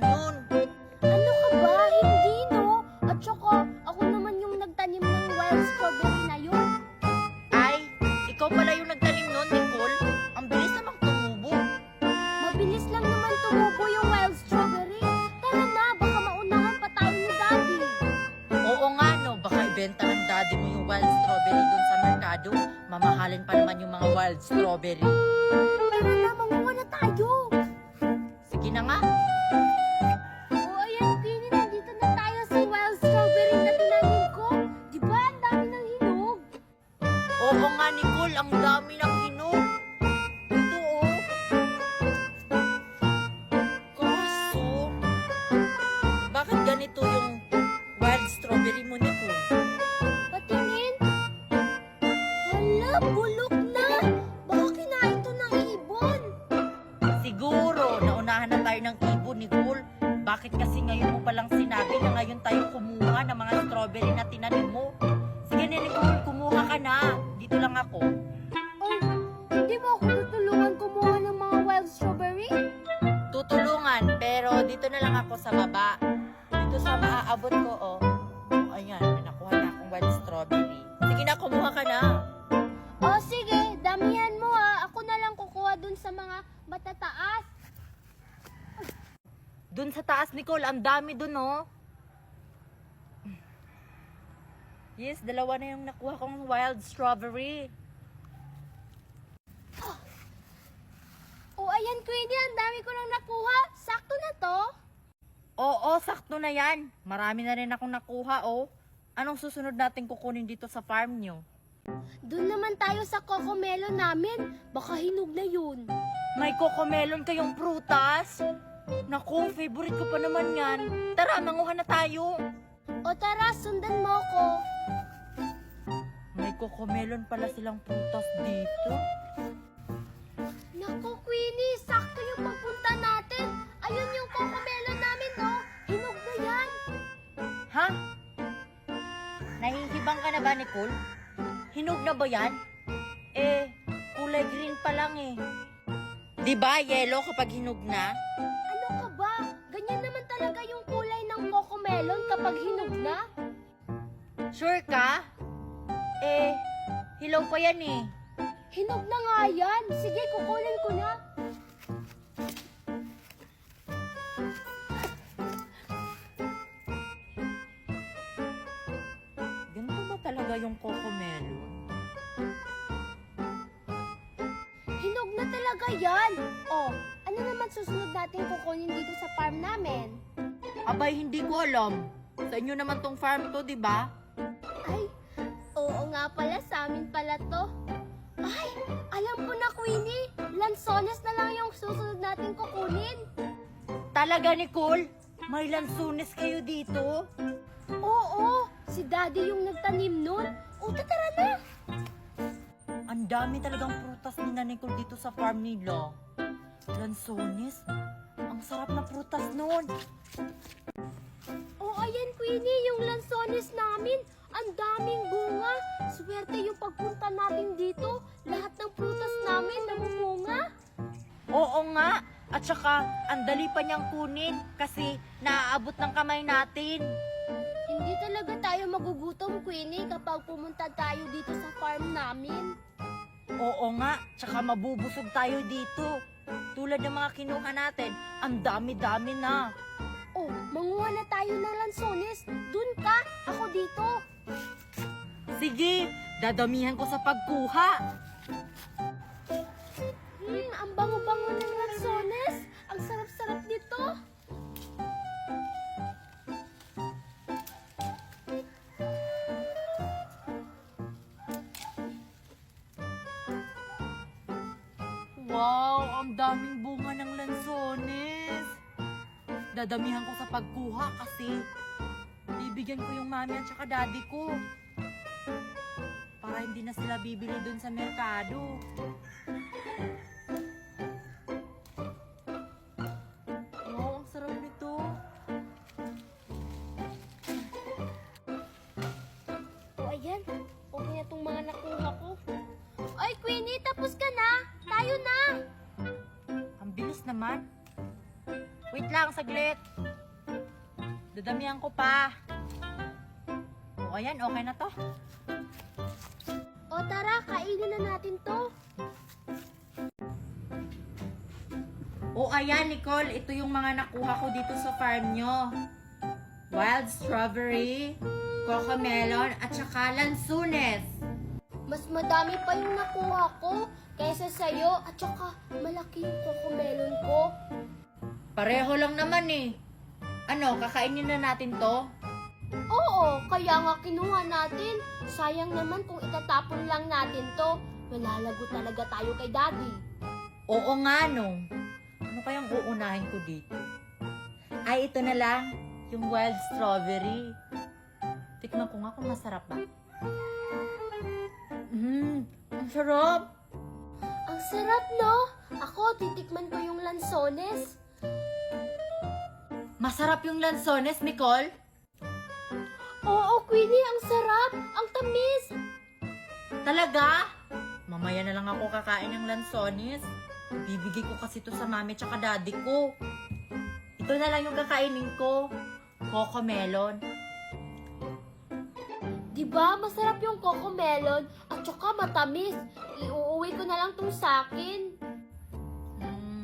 yun. Ano ka ba? Hindi, no? At saka, ako naman yung nagtanim ng wild strawberry na yun. Ay, ikaw pala yung nagtanim nun, Nicole. Ang bilis namang tumubo. Mabilis lang naman tumubo yung wild strawberry. Tara na, baka maunahan pa tayo ni Daddy. Oo nga, no. Baka ibenta ng daddy mo yung wild strawberry dun sa merkado. Mamahalin pa naman yung mga wild strawberry. Tara na, manguha na tayo. Sige na nga. O ayan, Queenie, nandito na tayo sa wild strawberry na tinanim ko. Di ba, ang dami ng hinog? Oo nga, Nicole. Ang dami ng hinog. Ito, oh. Kaso, bakit ganito yung wild strawberry mo, Nicole? Patingin. Hala, bulok na. Baka kinain to ng ibon. Siguro, naunahan na tayo ng ibon, Nicole. Bakit kasi ngayon mo palang sinabi na ngayon tayo kumuha ng mga strawberry na tinanim mo? Sige na, Nicole, kumuha ka na. Dito lang ako. Ay, hindi mo ako tutulungan kumuha ng mga wild strawberry? Tutulungan, pero dito na lang ako sa baba. Dito sa maaabot ko, oh. Ayan, nakuha na akong wild strawberry. Sige na, kumuha ka na. O sige, damihan mo ha. Ako na lang kukuha dun sa mga matataas. Dun sa taas, Nicole, ang dami dun, oh. Yes, dalawa na yung nakuha kong wild strawberry. O ayan, Queenie, ang dami ko nang nakuha. Sakto na to. Oo, sakto na yan. Marami na rin akong nakuha, oh. Anong susunod natin kukunin dito sa farm nyo? Doon naman tayo sa cocomelon namin. Baka hinog na yun. May cocomelon kayong prutas? Naku, favorite ko pa naman yan. Tara, manguha na tayo. O tara, sundan mo ko. May cocomelon pala silang prutas dito. Naku, Queenie, sakto yung pagpunta natin. Ayun yung cocomelon namin, no? Hinog na yan. Ha? Nahihibang ka na ba, Nicole? Hinog na ba yan? Eh, kulay green pa lang eh. Di ba yellow kapag hinog na? Ano ka ba? Ganyan naman talaga yung kulay ng cocomelon kapag hinog na. Sure ka? Eh, hilaw pa yan eh. Hinog na nga yan. Sige, kukunin ko na. Ganito ba talaga yung cocomelon? Hinog na talaga yan. Oh, ano naman susunod natin kukunin dito sa farm namin? Abay, hindi ko alam. Sa inyo naman tong farm to, di ba? Ay, oo nga pala, sa amin pala to. Ay, alam ko na, Queenie. Lansones na lang yung susunod natin kukunin. Talaga, Nicole? May lansunes kayo dito? Oo, si Daddy yung nagtanim nun. O, tara na. Ang dami talagang prutas ni na Nicole dito sa farm nila. Lansones? Ang sarap na prutas nun. O, ayan, Queenie, yung lansones namin. Ang daming bunga. Swerte yung pagpunta natin dito. Lahat ng prutas namin namumunga. Oo nga. At saka, ang dali pa niyang kunin kasi naaabot ng kamay natin. Hindi talaga tayo magugutom, Queenie, kapag pumunta tayo dito sa farm namin. Oo nga. Tsaka mabubusog tayo dito. Tulad ng mga kinuha natin, ang dami-dami na. Oh, manguha na tayo ng lansones. Dun ka, ako dito. Sige, dadamihan ko sa pagkuha. Ang bango-bango ng lansones. Ang sarap-sarap nito. Wow, ang daming bunga ng lansones. Dadamihan ko sa pagkuha kasi bibigyan ko yung mami at saka daddy ko. Para hindi na sila bibili dun sa merkado. Wow, ang sarap nito. O, ayan. Okay na itong mga nakuha ko. Oy, Queenie, tapos ka na. Tayo na. Ang bilis naman. Wait lang, saglit. Dadamihan ko pa. O, ayan, okay na to. O tara, kainin na natin to. O, ayan, Nicole. Ito yung mga nakuha ko dito sa farm nyo. Wild strawberry, coco melon, at saka lansunes. Mas madami pa yung nakuha ko kaysa sa'yo at saka malaki yung cocomelon ko. Pareho lang naman eh. Ano, kakainin na natin to? Oo, kaya nga kinuha natin. Sayang naman kung itatapon lang natin to. Malalago talaga tayo kay Daddy. Oo nga, no. Ano kayang uunahin ko dito? Ay, ito na lang. Yung wild strawberry. Tikman ko nga kung masarap ba. Ang sarap. Ang sarap, no? Ako, titikman ko yung lansones. Masarap yung lansones, Nicole. Oo, Queenie, ang sarap. Ang tamis. Talaga? Mamaya na lang ako kakain ng lansones. Bibigay ko kasi to sa mami tsaka daddy ko. Ito na lang yung kakainin ko. Coco melon. Diba, masarap yung cocomelon at saka matamis. Iuuwi ko na lang tong sakin.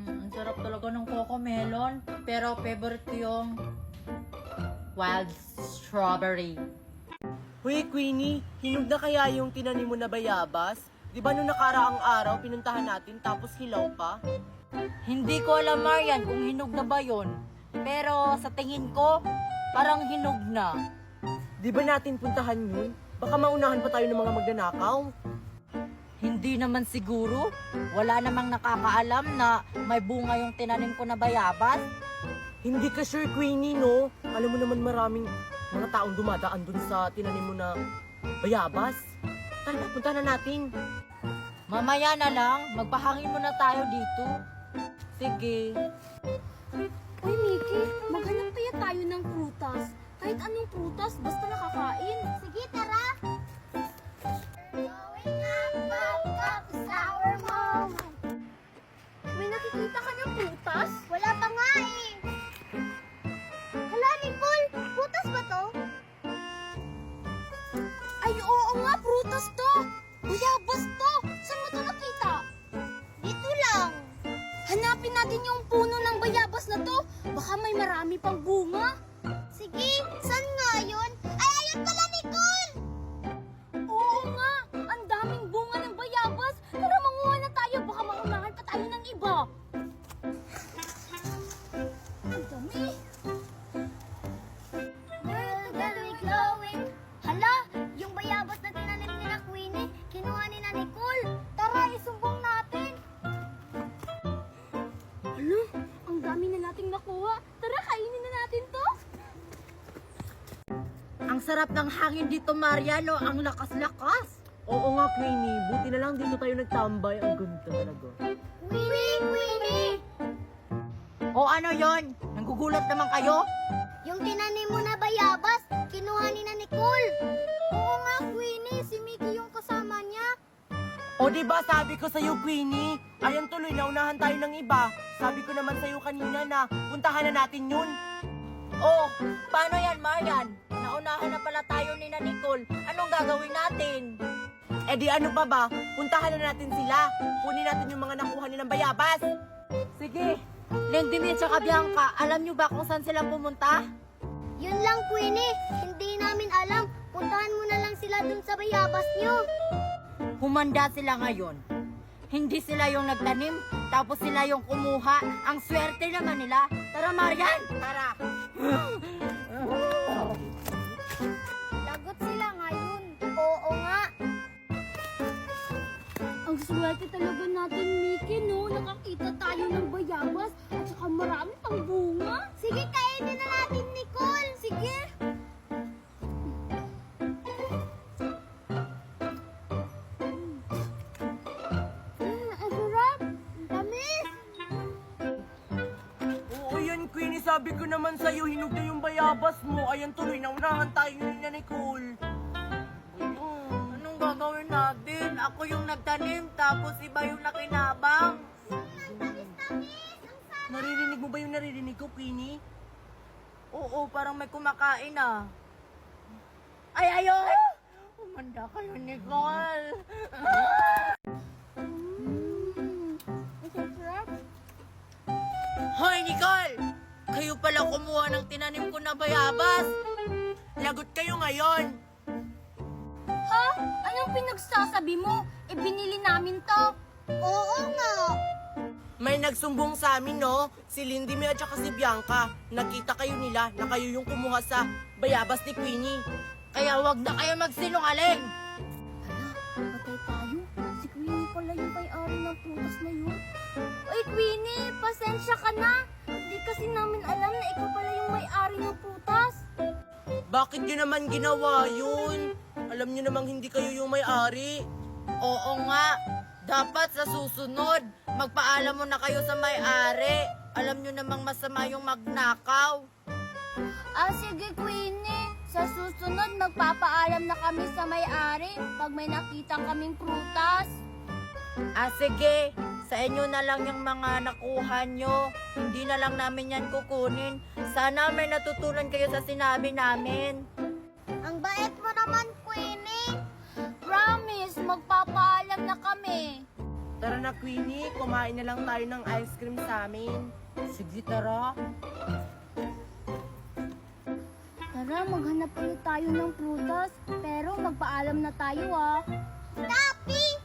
Ang sarap talaga ng coco melon. Pero favorite ko yung wild strawberry. Hoy, Queenie, hinog na kaya yung tinanim mo na bayabas? Di ba nung nakaraang araw, pinuntahan natin tapos hilaw pa? Hindi ko alam, Marian, kung hinog na ba yun. Pero sa tingin ko, parang hinog na. Di ba natin puntahan yun? Baka maunahan pa tayo ng mga magnanakaw. Hindi naman siguro. Wala namang nakakaalam na may bunga yung tinanim ko na bayabas. Hindi ka sure, Queenie, no? Alam mo naman maraming mga taong dumadaan dun sa tinanim mo na bayabas. Tara, punta na natin. Mamaya na lang, magpahangin muna tayo dito. Sige. Uy, Mickey, maghanap kaya tayo ng prutas. Kahit anong prutas, basta nakakain. Sige, tara! Going up, sour moment. May nakikita ka ng prutas? Wala pa nga eh. Hala, Nicole, prutas ba to? Ay, oo nga, prutas to. Bayabas to. Saan mo to nakita? Dito lang. Hanapin natin yung puno ng bayabas na to. Baka may marami pang bunga. Sige, saan nga yun? Ay, ayun pala, Nicole! Oo nga, ang daming bunga ng bayabas. Tara, manguha na tayo. Baka maunahan pa tayo ng iba. Ang dami. Very glowing. Hala, yung bayabas na tinanim ni na Queenie, kinuha ni na Nicole. Tara, isumbong natin. Hala, ang dami na nating nakuha. Tara, kainin na natin to. Ang sarap ng hangin dito, Mariano. Ang lakas-lakas. Oo nga, Queenie. Buti na lang dito tayo nagtambay. Ang ganda talaga. Queenie! O ano yon? Nanggugulat naman kayo? Yung tinanim mo na bayabas, kinuha ni na Nicole. Oo nga, Queenie. Si Mickey yung kasama niya. O diba sabi ko sa'yo, Queenie? Ayan tuloy, naunahan tayo ng iba. Sabi ko naman sa'yo kanina na puntahan na natin yun. Oh, paano yan, Marian? Naunahan na pala tayo ni na Nicole. Anong gagawin natin? Eh di ano pa ba? Puntahan na natin sila. Kunin natin yung mga nakuha nilang bayabas. Sige. Lendimi at saka Bianca, alam nyo ba kung saan sila pumunta? Yun lang, Queenie. Hindi namin alam. Puntahan mo na lang sila dun sa bayabas niyo. Humanda sila ngayon. Hindi sila yung nagtanim, tapos sila yung kumuha. Ang swerte naman nila. Tara, Marian! Tara! Lagot sila ngayon. Oo nga. Ang swerte talaga natin, Mickey, no? Nakakita tayo ng bayabas at saka marami pang bunga. Sige, kainin na natin, Nicole. Sige. Ang sarap. Ang tamis. Oo yan, Queenie. Sabi ko naman sa'yo, hinog na yung bayabas mo. Ayan tuloy, naunahan tayo ni na Nicole. Anong gagawin natin? Ako yung nagtanim, tapos iba yung nakinabang. Ang tamis-tamis. Ang sarap. Naririnig mo ba yung naririnig ko, Queenie? Oo, parang may kumakain ah. Ay, ayun! Umanda kayo, Nicole. Masarap. Hoy, Nicole! Kayo pala kumuha ng tinanim ko na bayabas. Lagot kayo ngayon! Ha? Anong pinagsasabi mo? E binili namin to. Oo nga. May nagsumbong sa amin, no? Si Lindy May at saka si Bianca. Nakita kayo nila na kayo yung kumuha sa bayabas ni Queenie. Kaya wag na kayo magsinungaling. Patay tayo. Si Queenie pala yung may-ari ng prutas na yun. Oy, Queenie, pasensya ka na. Hindi kasi namin alam na ikaw pala yung may-ari ng prutas. Bakit nyo naman ginawa yun? Alam nyo namang hindi kayo yung may-ari. Oo nga. Dapat sa susunod, magpaalam mo na kayo sa may-ari. Alam nyo namang masama yung magnakaw. Ah, sige, Queenie. Sa susunod, magpapaalam na kami sa may-ari pag may nakita kaming prutas. Ah, sige. Sa inyo na lang yung mga nakuha nyo. Hindi na lang namin yan kukunin. Sana may natutunan kayo sa sinabi namin. Ang bait mo naman, Queenie. Promise, magpapaalam na kami. Tara na, Queenie. Kumain na lang tayo ng ice cream sa amin. Sige, tara. Tara, maghanap ulit tayo ng prutas. Pero magpaalam na tayo, ah. Tapi!